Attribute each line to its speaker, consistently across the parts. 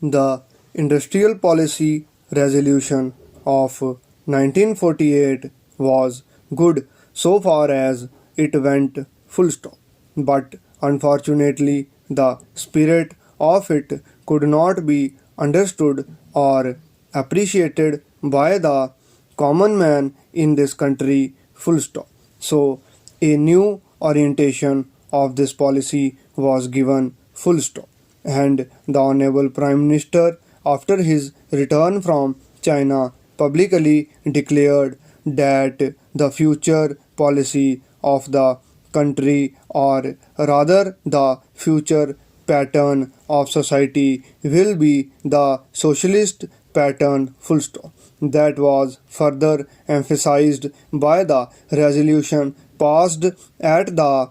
Speaker 1: The Industrial Policy Resolution of 1948 was good so far as it went full stop. But unfortunately, the spirit of it could not be understood or appreciated by the common man in this country full stop. So, a new orientation of this policy was given full stop. And the Honorable Prime Minister, after his return from China, publicly declared that the future policy of the country, or rather the future pattern of society, will be the socialist pattern full stop. That was further emphasized by the resolution passed at the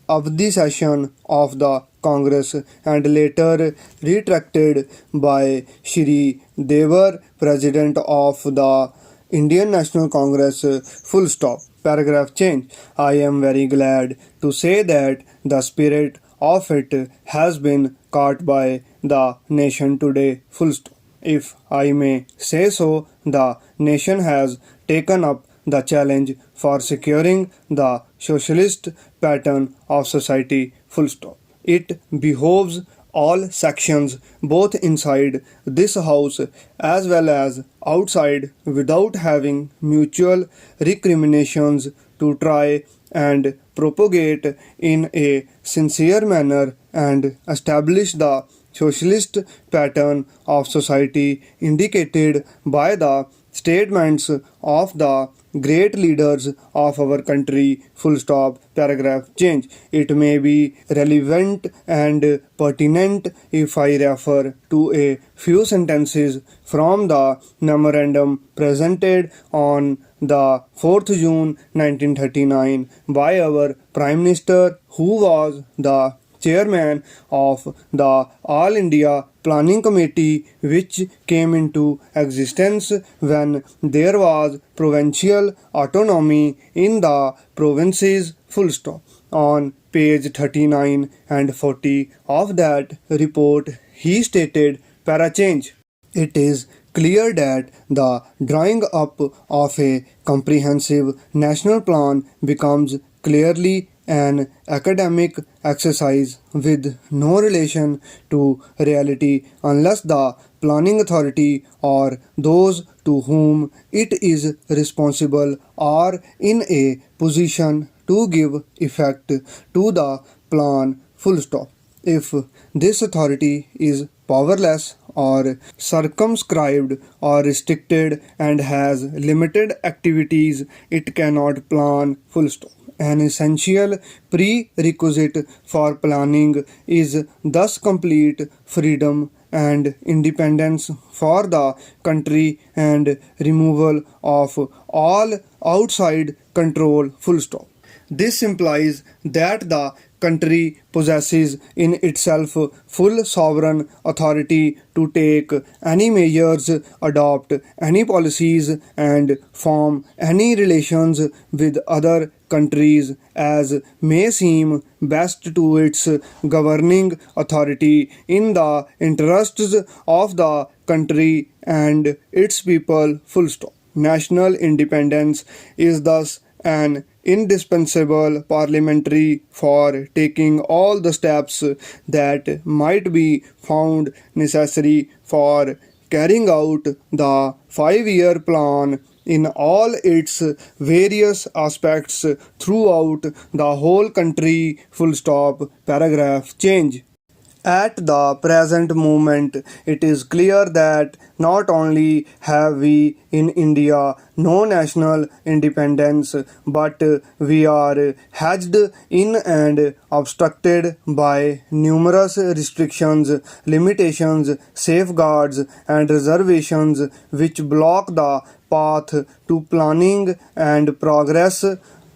Speaker 1: Avdi session of the Congress and later retracted by Shri Devar, President of the Indian National Congress, full stop. Paragraph change. I am very glad to say that the spirit of it has been caught by the nation today, full stop. If I may say so, the nation has taken up the challenge for securing the socialist pattern of society, full stop. It behoves all sections, both inside this house as well as outside, without having mutual recriminations, to try and propagate in a sincere manner and establish the socialist pattern of society indicated by the statements of the great leaders of our country, full stop. Paragraph change. It may be relevant and pertinent if I refer to a few sentences from the memorandum presented on the 4th June 1939 by our Prime Minister, who was the chairman of the All India Planning Committee, which came into existence when there was provincial autonomy in the provinces, full stop. On page 39 and 40 of that report, he stated, para change. It is clear that the drawing up of a comprehensive national plan becomes clearly an academic exercise with no relation to reality unless the planning authority or those to whom it is responsible are in a position to give effect to the plan, full stop. If this authority is powerless or circumscribed or restricted and has limited activities, it cannot plan, full stop. An essential prerequisite for planning is thus complete freedom and independence for the country and removal of all outside control, full stop. This implies that the country possesses in itself full sovereign authority to take any measures, adopt any policies, and form any relations with other countries as may seem best to its governing authority in the interests of the country and its people, full stop. National independence is thus an indispensable parliamentary for taking all the steps that might be found necessary for carrying out the 5-year plan in all its various aspects throughout the whole country, full stop. Paragraph change. At the present moment, it is clear that not only have we in India no national independence, but we are hedged in and obstructed by numerous restrictions, limitations, safeguards, and reservations which block the path to planning and progress,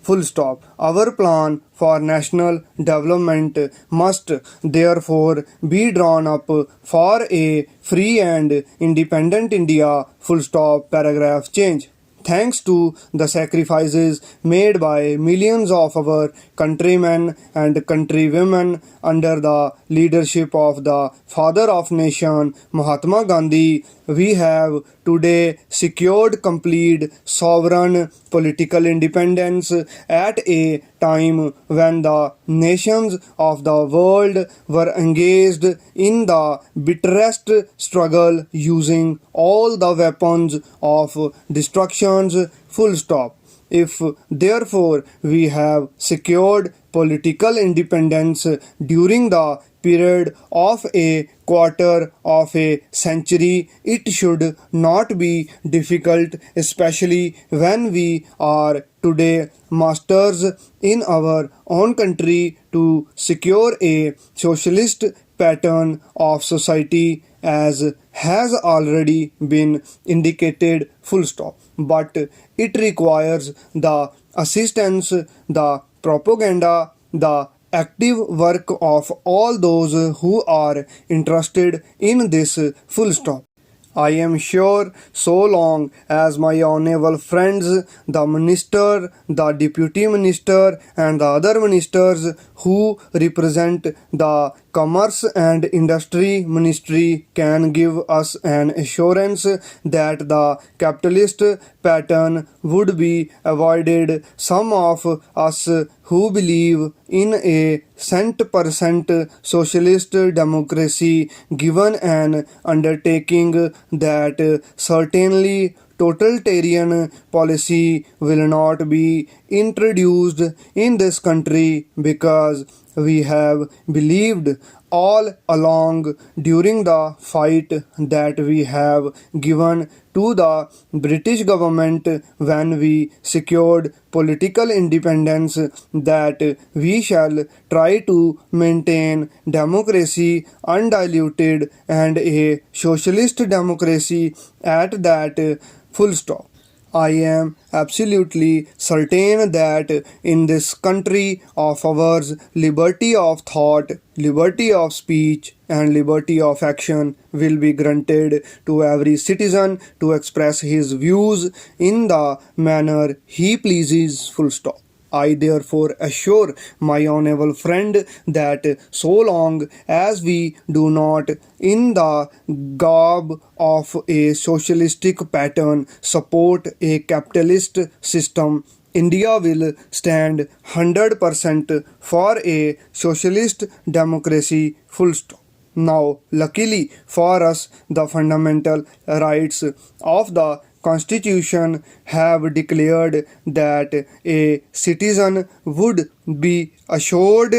Speaker 1: full stop. Our plan for national development must therefore be drawn up for a free and independent India, full stop. Paragraph change. thanks to the sacrifices made by millions of our countrymen and countrywomen under the leadership of the father of nation Mahatma Gandhi, we have today secured complete sovereign political independence at a time when the nations of the world were engaged in the bitterest struggle using all the weapons of destructions. Full stop. If therefore we have secured political independence during the period of a quarter of a century, it should not be difficult, especially when we are today masters in our own country, to secure a socialist pattern of society, as has already been indicated. Full stop. But it requires the assistance, the propaganda, the active work of all those who are interested in this. Full stop. I am sure so long as my honorable friends, the minister, the deputy minister, and the other ministers who represent the Commerce and Industry Ministry can give us an assurance that the capitalist pattern would be avoided, some of us who believe in a cent% socialist democracy, given an undertaking that certainly totalitarian policy will not be introduced in this country, because we have believed all along during the fight that we have given to the British government when we secured political independence that we shall try to maintain democracy undiluted and a socialist democracy at that. Full stop. I am absolutely certain that in this country of ours, liberty of thought, liberty of speech, and liberty of action will be granted to every citizen to express his views in the manner he pleases. Full stop. I therefore assure my honorable friend that so long as we do not, in the garb of a socialistic pattern, support a capitalist system, India will stand 100% for a socialist democracy. Full stop. Now, luckily for us, the fundamental rights of the Constitution have declared that a citizen would be assured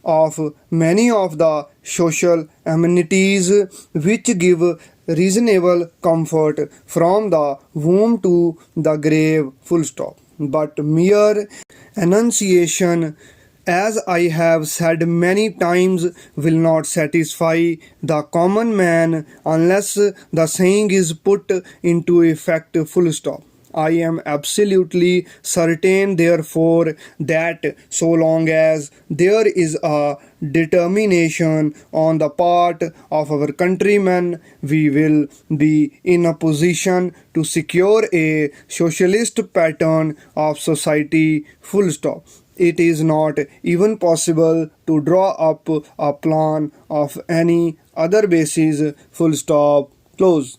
Speaker 1: of many of the social amenities which give reasonable comfort from the womb to the grave. Full stop. But mere enunciation, as I have said many times, will not satisfy the common man unless the saying is put into effect. Full stop. I am absolutely certain, therefore, that so long as there is a determination on the part of our countrymen, we will be in a position to secure a socialist pattern of society. Full stop. It is not even possible to draw up a plan of any other basis. Full stop. Close.